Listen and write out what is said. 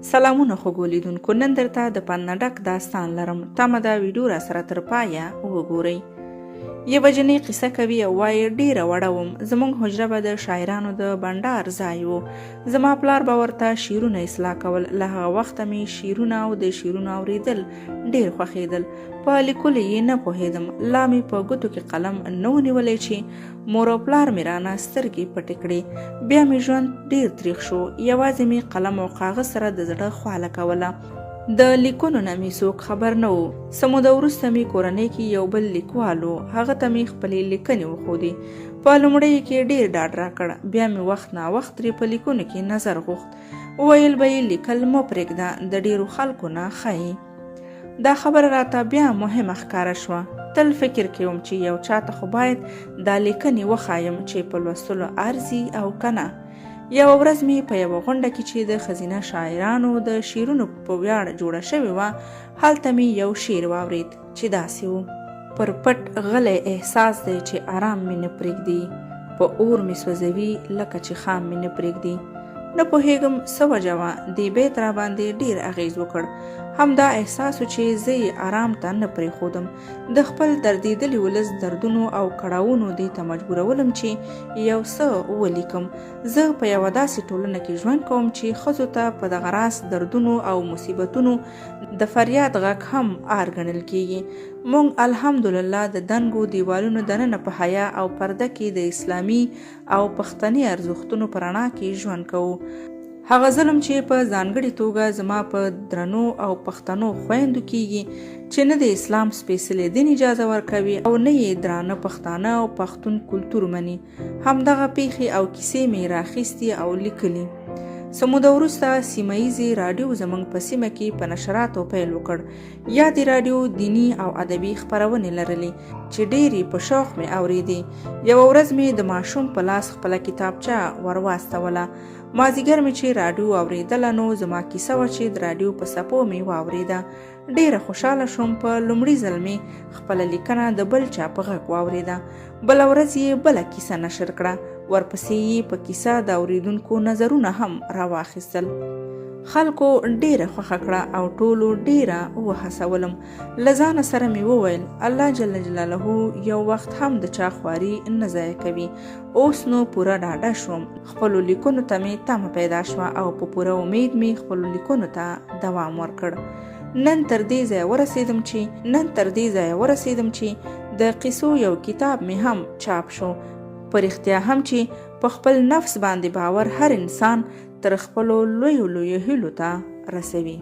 سلامونه خوږو لیدونکو، نن درته د پند نه ډک داستان لرم. تمه ده ویډیو را سره تر پایه وګورئ. یوه جنۍ قصه کوي او وایي ډېره وړه وم. زموږ حجره به د شاعرانو د بنډار ځای و. زما پلار به ورته شعرونه اصلاح کول. له هغه وخته مې شعرونه او د شعرونو اورېدل ډېر خوښېدل. په لیکلو یې نه پوهېدم. لا مې په ګوتو کې قلم نه و نیولی چې مور او پلار مې رانه سترګې پټې کړې. بیا مې ژوند ډېر تریخ شو. یوازې مې قلم او کاغذ سره د زړه خواله کوله. د لیکونو نه مې څوک خبر نه و. څه موده وروسته مې کورنۍ کې یو بل لیکوال و. هغه ته مې خپلې لیکنې وښودې. په لومړیو کې ډېر ډاډ راکړ. بیا مې وخت ناوخت ترې په لیکونو کې نظر غوښت. ویل به یې لیکل مه پرېږده، د ډېرو خلکو نه ښایي. دا خبره راته بیا مهمه ښکاره شوه. تل فکر کوم چې یو چاته خو باید دا لیکنې وښایم چې په لوستلو ارزي او که نه. یوه ورځ مې په یوه غونډه کې چې د ښځینه شاعرانو د شعرونو په ویاړ جوړه شوې وه، هلته مې یو شعر واورېد چې داسې و: پر پټ غلی احساس دی چې آرام مې نه پرېږدي، په اور مې سوځوي لکه چې خام مې نه پرېږدي. نه پوهېږم څه وجه وه، دې بیت را باندې ډېر اغېز وکړ. همدا احساس و چې زه یې آرام ته نه پرېښودم. د خپل دردېدلي ولس دردونو او کړاوونو دې ته مجبورولم چې یو څه ولیکم. زه په یوه داسې ټولنه کې ژوند کوم چې ښځو ته په دغه راز دردونو او مصیبتونو د فریاد غږ هم آر ګڼل کېږي. موږ الحمدلله د دنګو دیوالونو دننه په حیا او پرده کې د اسلامي او پښتني ارزښتونو په رڼا کې ژوند کوو. هغه ظلم چې په ځانګړې توګه زما په درنو او پښتنو خویندو کېږي، چې نه د اسلام سپېڅلی دین اجازه ورکوي او نه یې درانه پښتانه او پښتون کلتور مني، همدغه پیښې او کیسې مې راخیستې او لیکلي. څه موده وروسته سیمه ییزې راډیو زموږ په سیمه کې په نشراتو پیل وکړ. یادې راډیو دیني او ادبي خپرونې لرلې چې ډېرې په شوق مې اورېدې. یوه ورځ مې د ماشوم په لاس خپله کتابچه ور واستوله. مازدیګر مې چې راډیو اورېدله نو زما کیسه وه چې د راډیو په څپو مې واورېده. ډېره خوشحاله شوم. په لومړي ځل مې خپله لیکنه د بل چا په غږ واورېده. بله ورځ یې بله کیسه نشر کړه. ورپسې یې په کیسه د اورېدونکو نظرونه هم راواخیستل. خلکو ډېره خوښه کړه او ټولو ډېره وهڅولم. له ځانه سره مې وویل الله جل جلاله یو وخت هم د چا خواري نه ضایع کوي. اوس نو پوره ډاډه شوم. خپلو لیکنو ته مې تمه پیدا شوه او په پوره امید مې خپلو لیکنو ته دوام ورکړ. نن تر دې ځایه ورسېدم چې د قصو یو کتاب مې هم چاپ شو. په رښتیا هم چې په خپل نفس باندې باور هر انسان تر خپلو لویو هیلو ته رسوي.